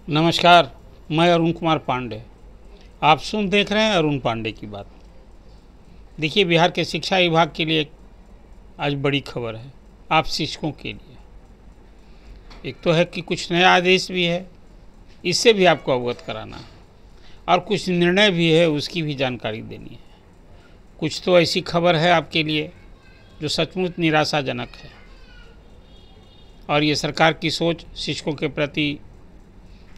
नमस्कार, मैं अरुण कुमार पांडे। आप देख रहे हैं अरुण पांडे की बात। देखिए, बिहार के शिक्षा विभाग के लिए आज बड़ी खबर है, आप शिक्षकों के लिए। एक तो है कि कुछ नया आदेश भी है, इससे भी आपको अवगत कराना है, और कुछ निर्णय भी है, उसकी भी जानकारी देनी है। कुछ तो ऐसी खबर है आपके लिए जो सचमुच निराशाजनक है, और ये सरकार की सोच, शिक्षकों के प्रति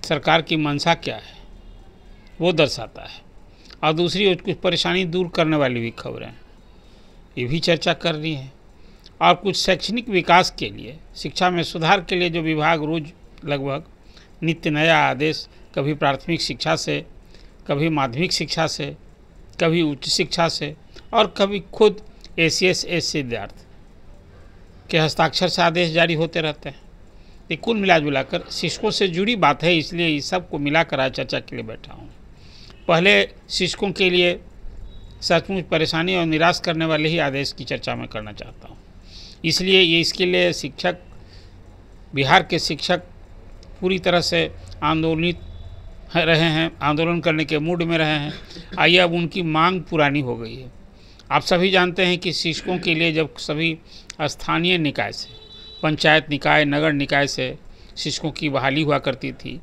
सरकार की मंशा क्या है वो दर्शाता है। और दूसरी ओर कुछ परेशानी दूर करने वाली भी खबरें हैं, ये भी चर्चा करनी है। और कुछ शैक्षणिक विकास के लिए, शिक्षा में सुधार के लिए जो विभाग रोज लगभग नित्य नया आदेश, कभी प्राथमिक शिक्षा से, कभी माध्यमिक शिक्षा से, कभी उच्च शिक्षा से, और कभी खुद ACS SC विद्यार्थी के हस्ताक्षर से आदेश जारी होते रहते हैं। ये कुल मिलाजुलाकर शिक्षकों से जुड़ी बात है, इसलिए इस सब को मिलाकर आज चर्चा के लिए बैठा हूँ। पहले शिक्षकों के लिए सचमुच परेशानी और निराश करने वाले ही आदेश की चर्चा मैं करना चाहता हूँ। इसलिए इसके लिए शिक्षक, बिहार के शिक्षक पूरी तरह से आंदोलित रहे हैं, आंदोलन करने के मूड में रहे हैं। आइए, अब उनकी मांग पुरानी हो गई है। आप सभी जानते हैं कि शिक्षकों के लिए जब सभी स्थानीय निकाय से, पंचायत निकाय, नगर निकाय से शिक्षकों की बहाली हुआ करती थी,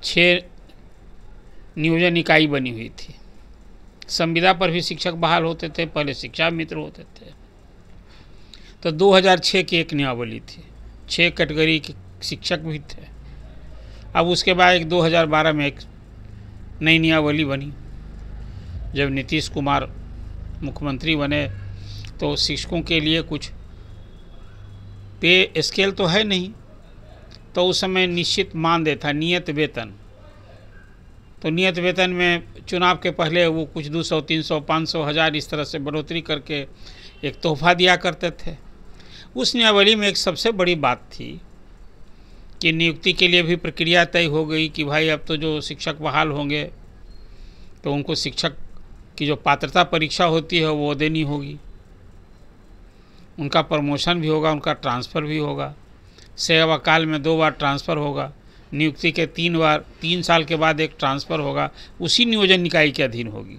6 नियोजन इकाई बनी हुई थी। संविदा पर भी शिक्षक बहाल होते थे, पहले शिक्षा मित्र होते थे। तो 2006 की एक नियमावली थी, 6 कैटेगरी के शिक्षक भी थे। अब उसके बाद 2012 में एक नई नियमावली बनी। जब नीतीश कुमार मुख्यमंत्री बने तो शिक्षकों के लिए कुछ पे स्केल तो है नहीं, तो उस समय निश्चित मानदेय था, नियत वेतन। तो नियत वेतन में चुनाव के पहले वो कुछ 200, 300, 500, 1000 इस तरह से बढ़ोतरी करके एक तोहफा दिया करते थे। उस नियमावली में एक सबसे बड़ी बात थी कि नियुक्ति के लिए भी प्रक्रिया तय हो गई कि भाई अब तो जो शिक्षक बहाल होंगे तो उनको शिक्षक की जो पात्रता परीक्षा होती है वो देनी होगी, उनका प्रमोशन भी होगा, उनका ट्रांसफ़र भी होगा, सेवा काल में 2 बार ट्रांसफ़र होगा, नियुक्ति के 3 साल के बाद एक ट्रांसफ़र होगा, उसी नियोजन निकाय के अधीन होगी।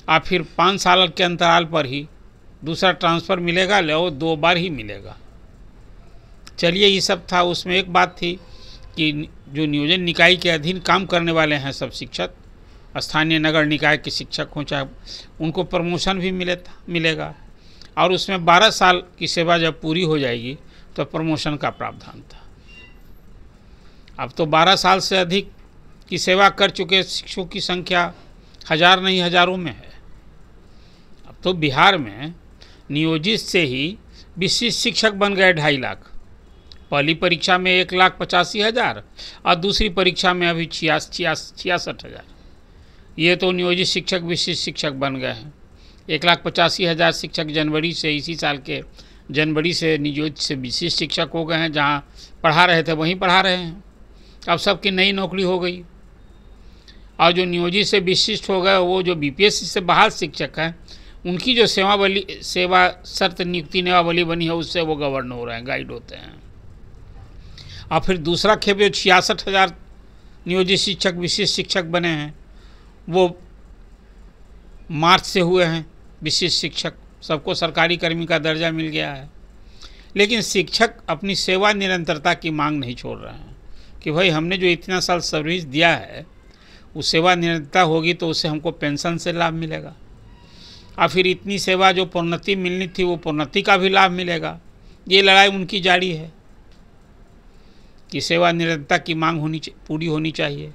और फिर 5 साल के अंतराल पर ही दूसरा ट्रांसफ़र मिलेगा, और 2 बार ही मिलेगा। चलिए, ये सब था। उसमें एक बात थी कि जो नियोजन निकाय के अधीन काम करने वाले हैं सब शिक्षक, स्थानीय नगर निकाय के शिक्षक हों चाहे, उनको प्रमोशन भी मिलेगा। और उसमें 12 साल की सेवा जब पूरी हो जाएगी तो प्रमोशन का प्रावधान था। अब तो 12 साल से अधिक की सेवा कर चुके शिक्षकों की संख्या 1000 नहीं हज़ारों में है। अब तो बिहार में नियोजित से ही विशिष्ट शिक्षक बन गए 2.5 लाख। पहली परीक्षा में 1,85,000 और दूसरी परीक्षा में अभी 66,000। ये तो नियोजित शिक्षक विशिष्ट शिक्षक बन गए हैं। 1,85,000 शिक्षक जनवरी से, इसी साल के जनवरी से नियोजित से विशिष्ट शिक्षक हो गए हैं। जहाँ पढ़ा रहे थे वहीं पढ़ा रहे हैं। अब सबकी नई नौकरी हो गई। और जो नियोजित से विशिष्ट हो गए, वो जो BPSC से बहाल शिक्षक हैं, उनकी जो सेवा शर्त नियुक्ति नियमावली बनी है, उससे वो गवर्न हो रहे हैं, गाइड होते हैं। और फिर दूसरा खेप जो 66,000 नियोजित शिक्षक विशिष्ट शिक्षक बने हैं, वो मार्च से हुए हैं विशिष्ट शिक्षक। सबको सरकारी कर्मी का दर्जा मिल गया है। लेकिन शिक्षक अपनी सेवा निरंतरता की मांग नहीं छोड़ रहे हैं कि भाई हमने जो इतना साल सर्विस दिया है, वो सेवा निरंतरता होगी तो उससे हमको पेंशन से लाभ मिलेगा, और फिर इतनी सेवा जो प्रोन्नति मिलनी थी वो प्रोन्नति का भी लाभ मिलेगा। ये लड़ाई उनकी जारी है कि सेवा निरंतरता की मांग पूरी होनी चाहिए।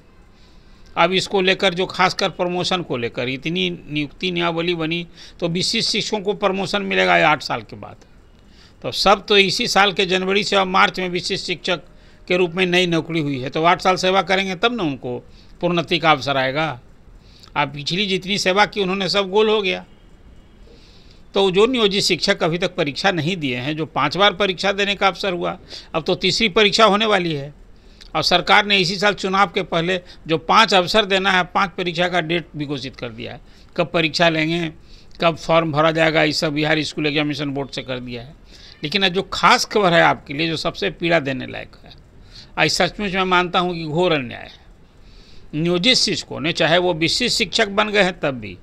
अब इसको लेकर जो खासकर प्रमोशन को लेकर इतनी नियुक्ति नियमावली बनी, तो विशिष्ट शिक्षकों को प्रमोशन मिलेगा 8 साल के बाद। तो सब तो इसी साल के जनवरी से और मार्च में विशिष्ट शिक्षक के रूप में नई नौकरी हुई है, तो 8 साल सेवा करेंगे तब ना उनको प्रोन्नति का अवसर आएगा। अब पिछली जितनी सेवा की उन्होंने सब गोल हो गया। तो जो नियोजित शिक्षक अभी तक परीक्षा नहीं दिए हैं, जो 5 बार परीक्षा देने का अवसर हुआ, अब तो तीसरी परीक्षा होने वाली है। और सरकार ने इसी साल चुनाव के पहले जो 5 अवसर देना है, 5 परीक्षा का डेट भी घोषित कर दिया है। कब परीक्षा लेंगे, कब फॉर्म भरा जाएगा, ये सब बिहार स्कूल एग्जामिनेशन बोर्ड से कर दिया है। लेकिन जो खास खबर है आपके लिए, जो सबसे पीड़ा देने लायक है, आज सचमुच मैं मानता हूँ कि घोर अन्याय है। नियोजित शिक्षकों ने, चाहे वो विशिष्ट शिक्षक बन गए हैं तब भी,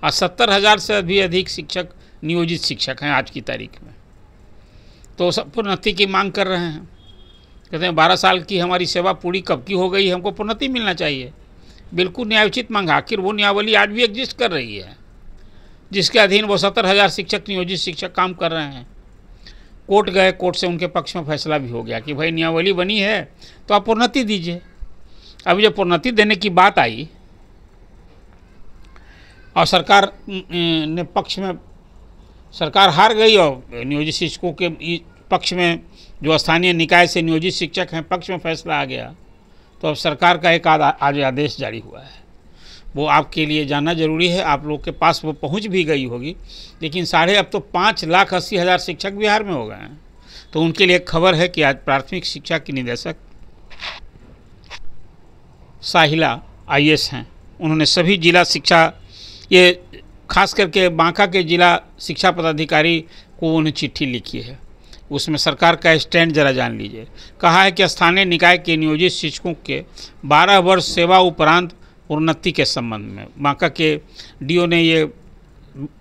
और 70,000 से भी अधिक शिक्षक नियोजित शिक्षक हैं आज की तारीख में, तो सब प्रोन्नति की मांग कर रहे हैं। कहते हैं 12 साल की हमारी सेवा पूरी कब की हो गई, हमको प्रोन्नति मिलना चाहिए। बिल्कुल न्यायोचित मांग। आखिर वो नियमावली आज भी एग्जिस्ट कर रही है जिसके अधीन वो 70,000 शिक्षक, नियोजित शिक्षक काम कर रहे हैं। कोर्ट गए, कोर्ट से उनके पक्ष में फैसला भी हो गया कि भाई नियमावली बनी है तो आप प्रोन्नति दीजिए। अभी जब प्रोन्नति देने की बात आई और सरकार ने पक्ष में, सरकार हार गई और नियोजित शिक्षकों के पक्ष में, जो स्थानीय निकाय से नियोजित शिक्षक हैं, पक्ष में फैसला आ गया, तो अब सरकार का एक आज आदेश जारी हुआ है। वो आपके लिए जानना जरूरी है, आप लोग के पास वो पहुंच भी गई होगी। लेकिन अब तो 5,80,000 शिक्षक बिहार में हो गए हैं। तो उनके लिए एक खबर है कि आज प्राथमिक शिक्षा की निदेशक साहिला IAS हैं, उन्होंने सभी जिला शिक्षा, ये खास करके बांका के जिला शिक्षा पदाधिकारी को उन्हें चिट्ठी लिखी है। उसमें सरकार का स्टैंड जरा जान लीजिए। कहा है कि स्थानीय निकाय के नियोजित शिक्षकों के 12 वर्ष सेवा उपरांत प्रोन्नति के संबंध में बांका के DO ने ये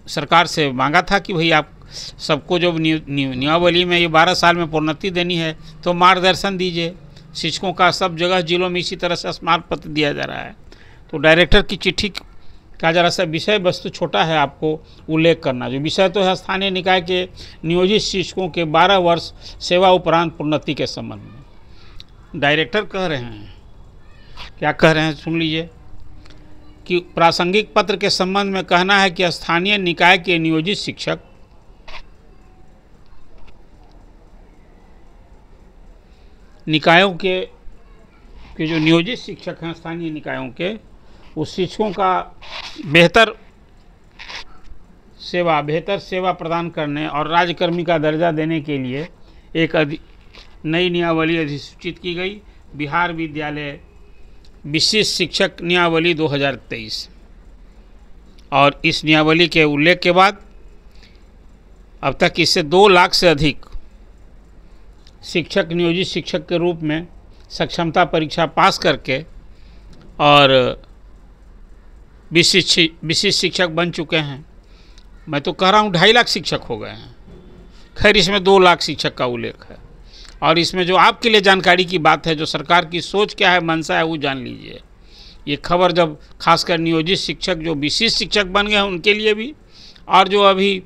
सरकार से मांगा था कि भाई आप सबको जो नियमावली में ये 12 साल में प्रोन्नति देनी है तो मार्गदर्शन दीजिए। शिक्षकों का सब जगह जिलों में इसी तरह से स्मारक पत्र दिया जा रहा है। तो डायरेक्टर की चिट्ठी का जरा सा विषय वस्तु छोटा है, आपको उल्लेख करना। जो विषय तो है स्थानीय निकाय के नियोजित शिक्षकों के 12 वर्ष सेवा उपरांत प्रोन्नति के संबंध में। डायरेक्टर कह रहे हैं, क्या कह रहे हैं सुन लीजिए, कि प्रासंगिक पत्र के संबंध में कहना है कि स्थानीय निकाय के नियोजित शिक्षक निकायों के जो नियोजित शिक्षक हैं स्थानीय निकायों के, उस शिक्षकों का बेहतर सेवा प्रदान करने और राज्यकर्मी का दर्जा देने के लिए एक नई नियमावली अधिसूचित की गई, बिहार विद्यालय विशिष्ट शिक्षक नियमावली 2023। और इस नियमावली के उल्लेख के बाद अब तक इससे 2 लाख से अधिक शिक्षक नियोजित शिक्षक के रूप में सक्षमता परीक्षा पास करके और विशिष्ट शिक्षक बन चुके हैं। मैं तो कह रहा हूँ 2.5 लाख शिक्षक हो गए हैं। खैर, इसमें 2 लाख शिक्षक का उल्लेख है। और इसमें जो आपके लिए जानकारी की बात है, जो सरकार की सोच क्या है, मंशा है, वो जान लीजिए। ये खबर जब खासकर नियोजित शिक्षक जो विशिष्ट शिक्षक बन गए हैं उनके लिए भी, और जो अभी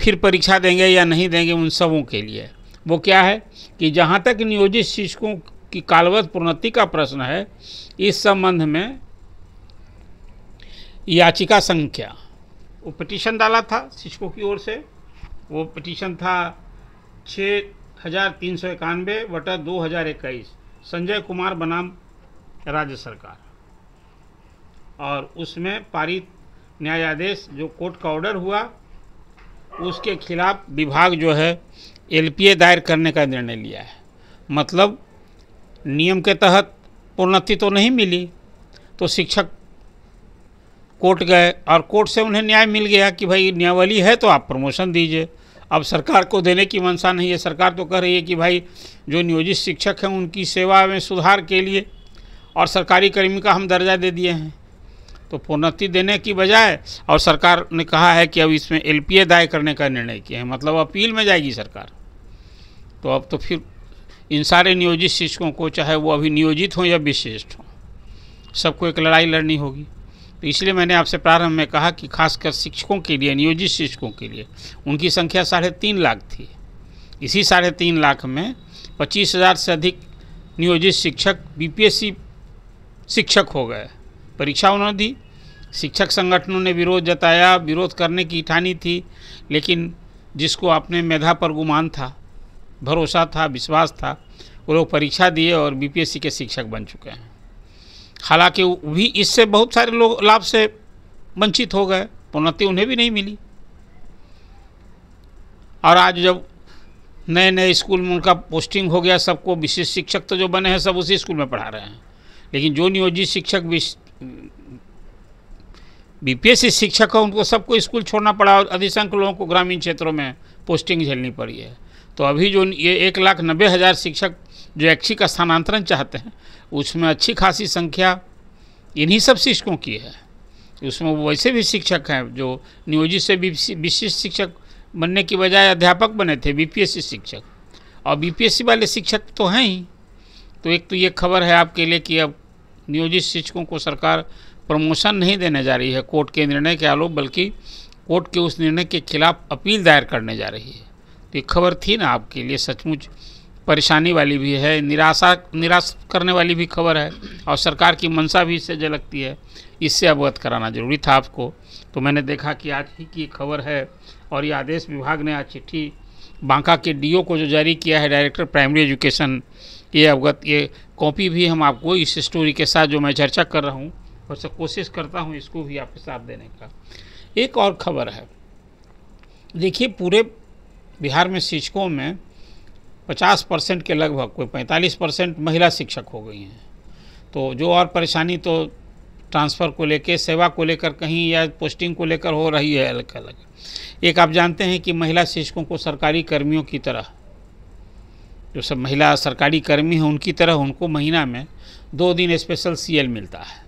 फिर परीक्षा देंगे या नहीं देंगे उन सबों के लिए। वो क्या है कि जहाँ तक नियोजित शिक्षकों की कालवश प्रोन्नति का प्रश्न है, इस संबंध में याचिका संख्या, वो पिटीशन डाला था शिक्षकों की ओर से, वो पिटीशन था 6391/2021, संजय कुमार बनाम राज्य सरकार। और उसमें पारित न्यायादेश जो कोर्ट का ऑर्डर हुआ, उसके खिलाफ विभाग जो है LPA दायर करने का निर्णय लिया है। मतलब नियम के तहत प्रोन्नति तो नहीं मिली, तो शिक्षक कोर्ट गए और कोर्ट से उन्हें न्याय मिल गया कि भाई नियमावली है तो आप प्रमोशन दीजिए। अब सरकार को देने की मंशा नहीं है। सरकार तो कह रही है कि भाई जो नियोजित शिक्षक हैं उनकी सेवा में सुधार के लिए और सरकारी कर्मी का हम दर्जा दे दिए हैं, तो प्रोन्नति देने की बजाय, और सरकार ने कहा है कि अब इसमें LPA दायर करने का निर्णय किया है, मतलब अपील में जाएगी सरकार। तो अब तो फिर इन सारे नियोजित शिक्षकों को, चाहे वो अभी नियोजित हों या विशिष्ट हों, सबको एक लड़ाई लड़नी होगी। तो इसलिए मैंने आपसे प्रारंभ में कहा कि खासकर शिक्षकों के लिए, नियोजित शिक्षकों के लिए, उनकी संख्या 3.5 लाख थी। इसी 3.5 लाख में 25,000 से अधिक नियोजित शिक्षक BPSC शिक्षक हो गए। परीक्षा उन्होंने दी, शिक्षक संगठनों ने विरोध जताया, विरोध करने की ठानी थी, लेकिन जिसको अपने मेधा पर गुमान था, भरोसा था, विश्वास था, वो लोग परीक्षा दिए और BPSC के शिक्षक बन चुके हैं। हालांकि भी इससे बहुत सारे लोग लाभ से वंचित हो गए, प्रोन्नति उन्हें भी नहीं मिली। और आज जब नए नए स्कूल में उनका पोस्टिंग हो गया, सबको विशिष्ट शिक्षक तो जो बने हैं सब उसी स्कूल में पढ़ा रहे हैं, लेकिन जो नियोजित शिक्षक BPSC शिक्षक है उनको सबको स्कूल छोड़ना पड़ा और अधिसंख्य लोगों को ग्रामीण क्षेत्रों में पोस्टिंग झेलनी पड़ी है। तो अभी जो ये 1,90,000 शिक्षक जो ऐच्छिक स्थानांतरण चाहते हैं, उसमें अच्छी खासी संख्या इन्हीं सब शिक्षकों की है। उसमें वैसे भी शिक्षक हैं जो नियोजित से विशिष्ट शिक्षक बनने की बजाय अध्यापक बने थे, बीपीएससी शिक्षक, और बीपीएससी वाले शिक्षक तो हैं ही। तो एक तो ये खबर है आपके लिए कि अब नियोजित शिक्षकों को सरकार प्रमोशन नहीं देने जा रही है कोर्ट के निर्णय के आलोक, बल्कि कोर्ट के उस निर्णय के खिलाफ अपील दायर करने जा रही है। तो ये खबर थी ना आपके लिए, सचमुच परेशानी वाली भी है, निराश करने वाली भी खबर है, और सरकार की मंशा भी इससे झलकती है। इससे अवगत कराना जरूरी था आपको। तो मैंने देखा कि आज ही की खबर है, और ये आदेश विभाग ने आज चिट्ठी बांका के डीओ को जो जारी किया है, डायरेक्टर प्राइमरी एजुकेशन, ये कॉपी भी हम आपको इस स्टोरी के साथ जो मैं चर्चा कर रहा हूँ, और कोशिश करता हूँ इसको भी आपके साथ देने का। एक और खबर है, देखिए पूरे बिहार में शिक्षकों में 50% के लगभग कोई 45% महिला शिक्षक हो गई हैं। तो जो और परेशानी तो ट्रांसफ़र को लेकर, सेवा को लेकर कहीं या पोस्टिंग को लेकर हो रही है अलग अलग। एक आप जानते हैं कि महिला शिक्षकों को सरकारी कर्मियों की तरह, जो सब महिला सरकारी कर्मी हैं उनकी तरह, उनको महीना में 2 दिन स्पेशल सीएल मिलता है।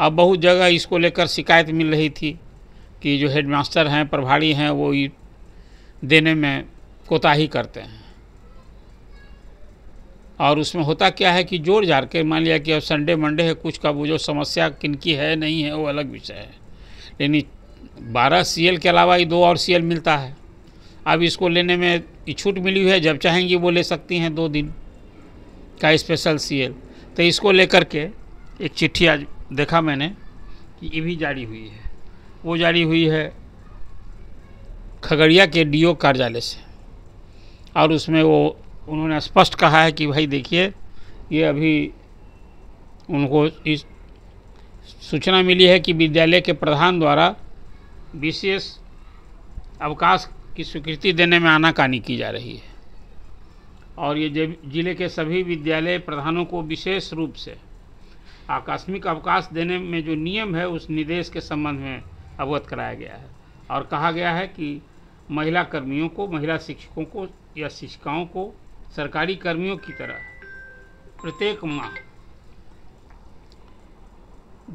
अब बहुत जगह इसको लेकर शिकायत मिल रही थी कि जो हेडमास्टर हैं, प्रभारी हैं, वो देने में कोताही करते हैं। और उसमें होता क्या है कि जोड़ जाड़ के, मान लिया कि अब संडे मंडे है, कुछ का वो जो समस्या किनकी है नहीं है वो अलग विषय है, लेकिन 12 सीएल के अलावा 2 और सीएल मिलता है। अब इसको लेने में छूट मिली हुई है, जब चाहेंगी वो ले सकती हैं 2 दिन का स्पेशल सीएल। तो इसको लेकर के एक चिट्ठी आज देखा मैंने कि ये भी जारी हुई है। वो जारी हुई है खगड़िया के डीओ कार्यालय से, और उसमें वो उन्होंने स्पष्ट कहा है कि भाई देखिए, ये अभी उनको इस सूचना मिली है कि विद्यालय के प्रधान द्वारा विशेष अवकाश की स्वीकृति देने में आनाकानी की जा रही है, और ये जिले के सभी विद्यालय प्रधानों को विशेष रूप से आकस्मिक अवकाश देने में जो नियम है उस निर्देश के संबंध में अवगत कराया गया है। और कहा गया है कि महिला कर्मियों को, महिला शिक्षकों को या शिक्षिकाओं को सरकारी कर्मियों की तरह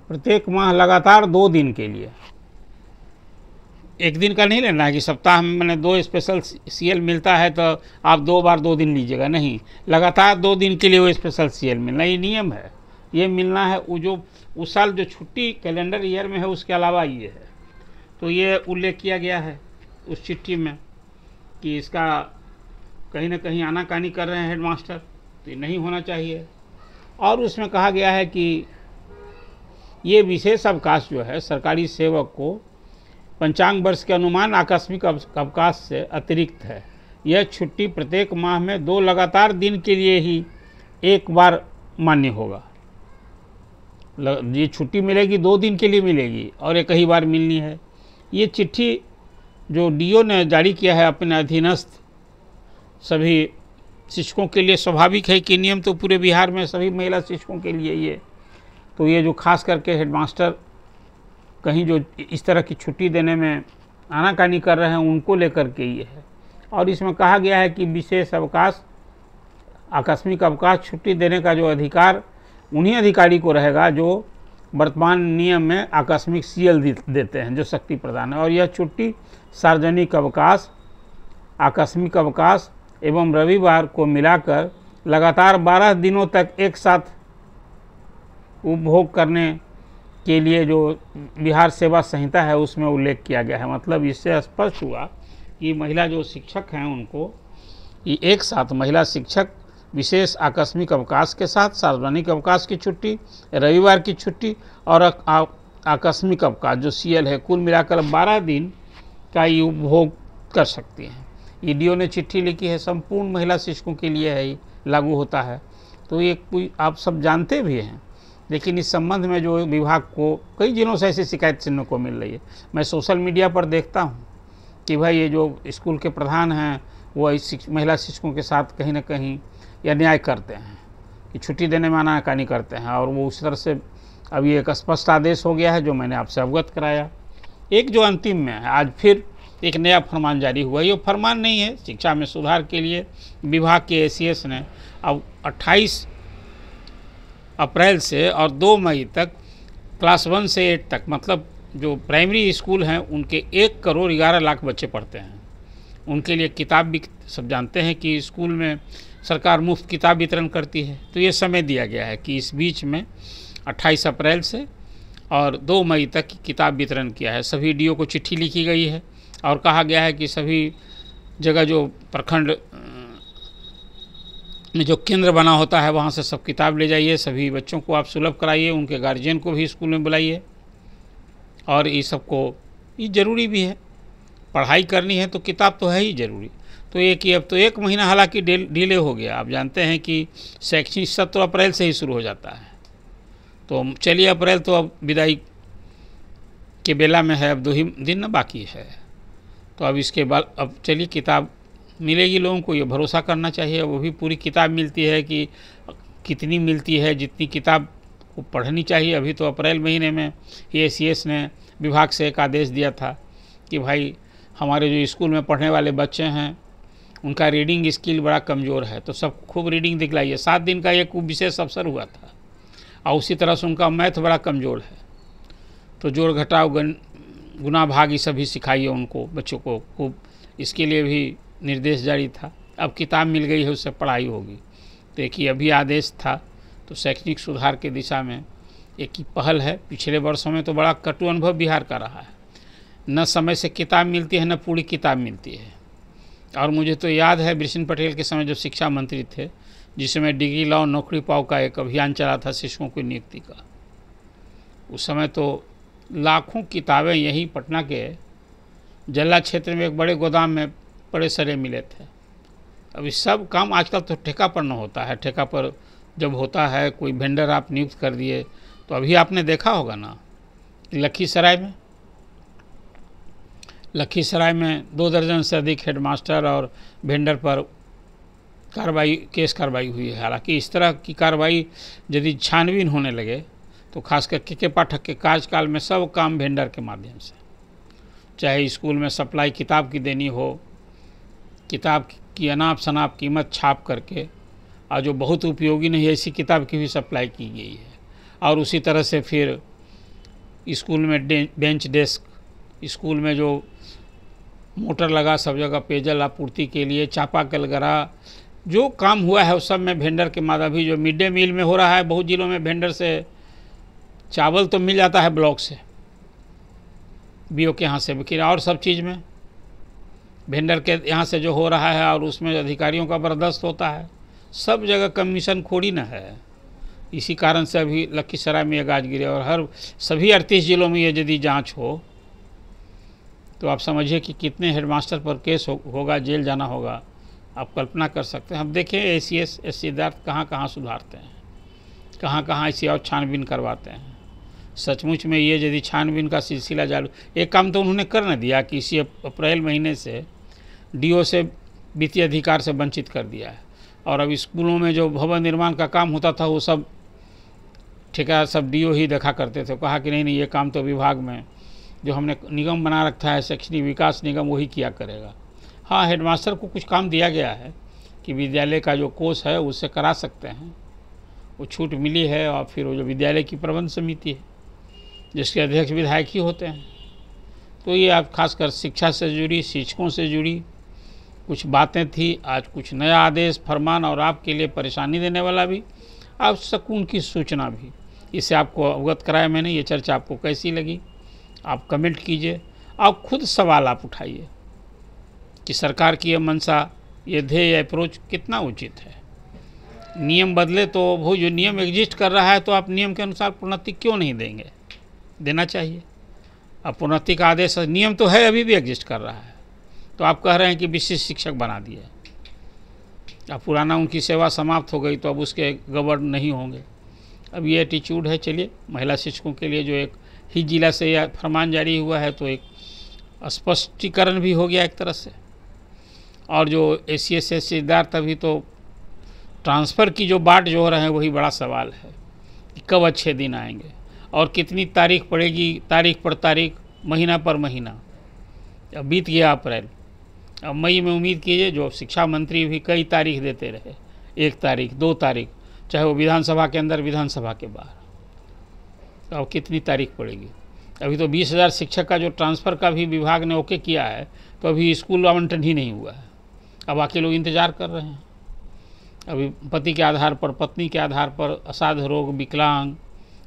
प्रत्येक माह लगातार 2 दिन के लिए, एक दिन का नहीं लेना है कि सप्ताह में मैंने 2 स्पेशल सीएल मिलता है तो आप 2 बार 2 दिन लीजिएगा, नहीं, लगातार 2 दिन के लिए वो स्पेशल सीएल मिलना, ये नियम है, ये मिलना है। वो जो उस साल जो छुट्टी कैलेंडर ईयर में है उसके अलावा ये है। तो ये उल्लेख किया गया है उस चिट्ठी में कि इसका कहीं ना कहीं आनाकानी कर रहे हैं हेडमास्टर, तो ये नहीं होना चाहिए। और उसमें कहा गया है कि ये विशेष अवकाश जो है सरकारी सेवक को पंचांग वर्ष के अनुमान आकस्मिक अवकाश से अतिरिक्त है। यह छुट्टी प्रत्येक माह में 2 लगातार दिन के लिए ही एक बार मान्य होगा। ये छुट्टी मिलेगी 2 दिन के लिए मिलेगी और एक ही बार मिलनी है। ये चिट्ठी जो डीओ ने जारी किया है अपने अधीनस्थ सभी शिक्षकों के लिए, स्वाभाविक है कि नियम तो पूरे बिहार में सभी महिला शिक्षकों के लिए ये, तो ये जो खास करके हेडमास्टर कहीं जो इस तरह की छुट्टी देने में आनाकानी कर रहे हैं उनको लेकर के ये है। और इसमें कहा गया है कि विशेष अवकाश, आकस्मिक अवकाश छुट्टी देने का जो अधिकार उन्हीं अधिकारी को रहेगा जो वर्तमान नियम में आकस्मिक सीएल देते हैं, जो शक्ति प्रदान है। और यह छुट्टी सार्वजनिक अवकाश, आकस्मिक अवकाश एवं रविवार को मिलाकर लगातार 12 दिनों तक एक साथ उपभोग करने के लिए जो बिहार सेवा संहिता है उसमें उल्लेख किया गया है। मतलब इससे स्पष्ट हुआ कि महिला जो शिक्षक हैं उनको एक साथ, महिला शिक्षक विशेष आकस्मिक अवकाश के साथ सार्वजनिक अवकाश की छुट्टी, रविवार की छुट्टी और आकस्मिक अवकाश जो सीएल है, कुल मिलाकर 12 दिन का ये उपभोग कर सकती हैं। ईडीओ ने चिट्ठी लिखी है, संपूर्ण महिला शिक्षकों के लिए है, लागू होता है। तो ये कोई आप सब जानते भी हैं, लेकिन इस संबंध में जो विभाग को कई दिनों से ऐसी शिकायत सुनने को मिल रही है। मैं सोशल मीडिया पर देखता हूँ कि भाई ये जो स्कूल के प्रधान हैं वो महिला शिक्षकों के साथ कहीं ना कहीं या अन्याय करते हैं कि छुट्टी देने में आनाकानी करते हैं, और वो उस तरह से अभी एक स्पष्ट आदेश हो गया है जो मैंने आपसे अवगत कराया। एक जो अंतिम में है, आज फिर एक नया फरमान जारी हुआ। ये फरमान नहीं है, शिक्षा में सुधार के लिए विभाग के एसीएस ने अब 28 अप्रैल से और 2 मई तक क्लास 1 से 8 तक, मतलब जो प्राइमरी स्कूल हैं उनके 1 करोड़ 11 लाख बच्चे पढ़ते हैं, उनके लिए किताब भी, सब जानते हैं कि स्कूल में सरकार मुफ्त किताब वितरण करती है। तो ये समय दिया गया है कि इस बीच में 28 अप्रैल से और 2 मई तक किताब वितरण किया है। सभी डीओ को चिट्ठी लिखी गई है और कहा गया है कि सभी जगह जो प्रखंड में जो केंद्र बना होता है वहाँ से सब किताब ले जाइए, सभी बच्चों को आप सुलभ कराइए, उनके गार्जियन को भी स्कूल में बुलाइए। और ये सबको ये ज़रूरी भी है, पढ़ाई करनी है तो किताब तो है ही ज़रूरी। तो अब तो 1 महीना हालांकि डिले हो गया। आप जानते हैं कि शैक्षणिक सत्र अप्रैल से ही शुरू हो जाता है। तो चलिए, अप्रैल तो अब विदाई के बेला में है, अब 2 ही दिन न बाकी है। तो अब इसके बाद अब चलिए किताब मिलेगी लोगों को, ये भरोसा करना चाहिए। वो भी पूरी किताब मिलती है कि कितनी मिलती है, जितनी किताब को पढ़नी चाहिए। अभी तो अप्रैल महीने में एसीएस ने विभाग से एक आदेश दिया था कि भाई हमारे जो स्कूल में पढ़ने वाले बच्चे हैं उनका रीडिंग स्किल बड़ा कमज़ोर है, तो सब खूब रीडिंग दिखलाइए। 7 दिन का एक विशेष अवसर हुआ था और उसी तरह से उनका मैथ बड़ा कमज़ोर है, तो जोड़ घटाव गुना भाग ये सभी सिखाइए उनको, बच्चों को खूब। इसके लिए भी निर्देश जारी था। अब किताब मिल गई है, उससे पढ़ाई होगी। देखिए, अभी आदेश था तो शैक्षणिक सुधार के दिशा में एक ही पहल है। पिछले वर्षों में तो बड़ा कटु अनुभव बिहार का रहा है, न समय से किताब मिलती है न पूरी किताब मिलती है। और मुझे तो याद है बृषेन्द्र पटेल के समय जब शिक्षा मंत्री थे, जिस समय डिग्री लाओ नौकरी पाओ का एक अभियान चला था शिक्षकों की नियुक्ति का, उस समय तो लाखों किताबें यहीं पटना के जल्ला क्षेत्र में एक बड़े गोदाम में बड़े सरे मिले थे। अभी सब काम आजकल तो ठेका पर न होता है। ठेका पर जब होता है कोई वेंडर आप नियुक्त कर दिए, तो अभी आपने देखा होगा ना कि लखीसराय में 2 दर्जन से अधिक हेडमास्टर और वेंडर पर केस कार्रवाई हुई है। हालांकि इस तरह की कार्रवाई यदि छानबीन होने लगे तो खासकर के पाठक के कार्यकाल में सब काम वेंडर के माध्यम से, चाहे स्कूल में सप्लाई किताब की देनी हो, किताब की अनाप शनाप कीमत छाप करके, और जो बहुत उपयोगी नहीं ऐसी किताब की भी सप्लाई की गई है। और उसी तरह से फिर स्कूल में बेंच डेस्क, स्कूल में जो मोटर लगा सब जगह पेयजल आपूर्ति के लिए, चापाकल गरा, जो काम हुआ है उस सब में वेंडर के माध्यम। भी जो मिड डे मील में हो रहा है, बहुत जिलों में वेंडर से चावल तो मिल जाता है ब्लॉक से, बीओ के यहाँ से, लेकिन और सब चीज़ में वेंडर के यहाँ से जो हो रहा है और उसमें अधिकारियों का बर्दाश्त होता है। सब जगह कमीशन खोड़ी न है। इसी कारण से अभी लखीसराय में ये गाज गिरे। और हर सभी 38 जिलों में ये यदि जांच हो तो आप समझिए कि कितने हेडमास्टर पर केस होगा, जेल जाना होगा। आप कल्पना कर सकते हैं। अब देखें एसीएस सिद्धार्थ कहाँ कहाँ सुधारते हैं, कहाँ कहाँ ऐसी और छानबीन करवाते हैं। सचमुच में ये यदि छानबीन का सिलसिला चालू, एक काम तो उन्होंने कर न दिया कि इसी अप्रैल महीने से डीओ से वित्तीय अधिकार से वंचित कर दिया है। और अब स्कूलों में जो भवन निर्माण का काम होता था वो सब ठेका सब डीओ ही देखा करते थे। कहा कि नहीं ये काम तो विभाग में जो हमने निगम बना रखा है शैक्षणिक विकास निगम, वही किया करेगा। हाँ, हेडमास्टर को कुछ काम दिया गया है कि विद्यालय का जो कोष है उससे करा सकते हैं, वो छूट मिली है। और फिर वो जो विद्यालय की प्रबंध समिति है जिसके अध्यक्ष विधायक ही होते हैं। तो ये आप खासकर शिक्षा से जुड़ी, शिक्षकों से जुड़ी कुछ बातें थी। आज कुछ नया आदेश फरमान और आपके लिए परेशानी देने वाला भी, आप सुकून की सूचना भी, इसे आपको अवगत कराया मैंने। ये चर्चा आपको कैसी लगी आप कमेंट कीजिए। आप खुद सवाल आप उठाइए कि सरकार की ये मंशा, ये ध्येय, अप्रोच कितना उचित है। नियम बदले तो वो जो नियम एग्जिस्ट कर रहा है तो आप नियम के अनुसार प्रोन्नति क्यों नहीं देंगे? देना चाहिए। अब प्रोन्नति का आदेश, नियम तो है अभी भी एग्जिस्ट कर रहा है, तो आप कह रहे हैं कि विशिष्ट शिक्षक बना दिए। अब पुराना उनकी सेवा समाप्त हो गई तो अब उसके गवर्न नहीं होंगे। अब ये एटीट्यूड है। चलिए, महिला शिक्षकों के लिए जो एक ही जिला से यह फरमान जारी हुआ है तो एक स्पष्टीकरण भी हो गया एक तरह से। और जो एसीएस से सिद्धार्थ, अभी तो ट्रांसफ़र की जो बाट जो हो रहे हैं वही बड़ा सवाल है कि कब अच्छे दिन आएंगे और कितनी तारीख पड़ेगी, तारीख पर तारीख, महीना पर महीना। अब बीत गया अप्रैल, अब मई में उम्मीद कीजिए। जो शिक्षा मंत्री भी कई तारीख देते रहे, 1 तारीख 2 तारीख, चाहे वो विधानसभा के अंदर विधानसभा के बाहर, तो अब कितनी तारीख पड़ेगी। अभी तो 20,000 शिक्षक का जो ट्रांसफ़र का भी विभाग ने ओके किया है, तो अभी स्कूल आवंटन ही नहीं हुआ है। अब बाकी लोग इंतज़ार कर रहे हैं। अभी पति के आधार पर, पत्नी के आधार पर, असाध्य रोग, विकलांग,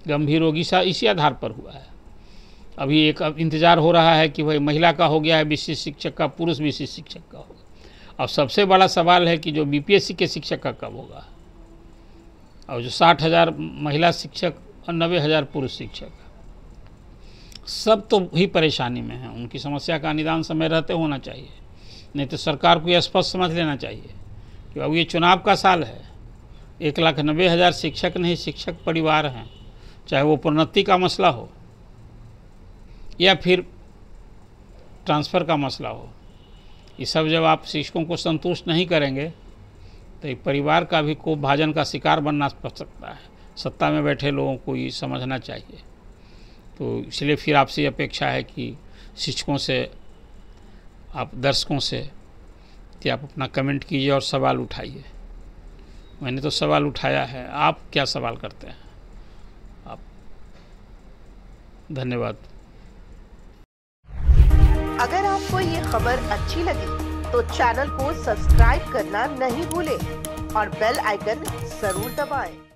गंभीर रोग, इसी आधार पर हुआ है। अभी एक इंतज़ार हो रहा है कि भाई महिला का हो गया है विशिष्ट शिक्षक का, पुरुष विशिष्ट शिक्षक का होगा। अब सबसे बड़ा सवाल है कि जो बीपीएससी के शिक्षक का कब होगा, और जो 60,000 महिला शिक्षक और 90,000 पुरुष शिक्षक, सब तो ही परेशानी में हैं। उनकी समस्या का निदान समय रहते होना चाहिए, नहीं तो सरकार को यह स्पष्ट समझ लेना चाहिए कि अब ये चुनाव का साल है। 1,90,000 शिक्षक नहीं, शिक्षक परिवार हैं, चाहे वो प्रोन्नति का मसला हो या फिर ट्रांसफ़र का मसला हो। ये सब जब आप शिक्षकों को संतुष्ट नहीं करेंगे तो ये परिवार का भी कोप भाजन का शिकार बनना पड़ सकता है। सत्ता में बैठे लोगों को ये समझना चाहिए। तो इसलिए फिर आपसे अपेक्षा है कि शिक्षकों से, आप दर्शकों से, कि आप अपना कमेंट कीजिए और सवाल उठाइए। मैंने तो सवाल उठाया है, आप क्या सवाल करते हैं? आप धन्यवाद। अगर आपको ये खबर अच्छी लगी तो चैनल को सब्सक्राइब करना नहीं भूलें और बेल आइकन जरूर दबाएं।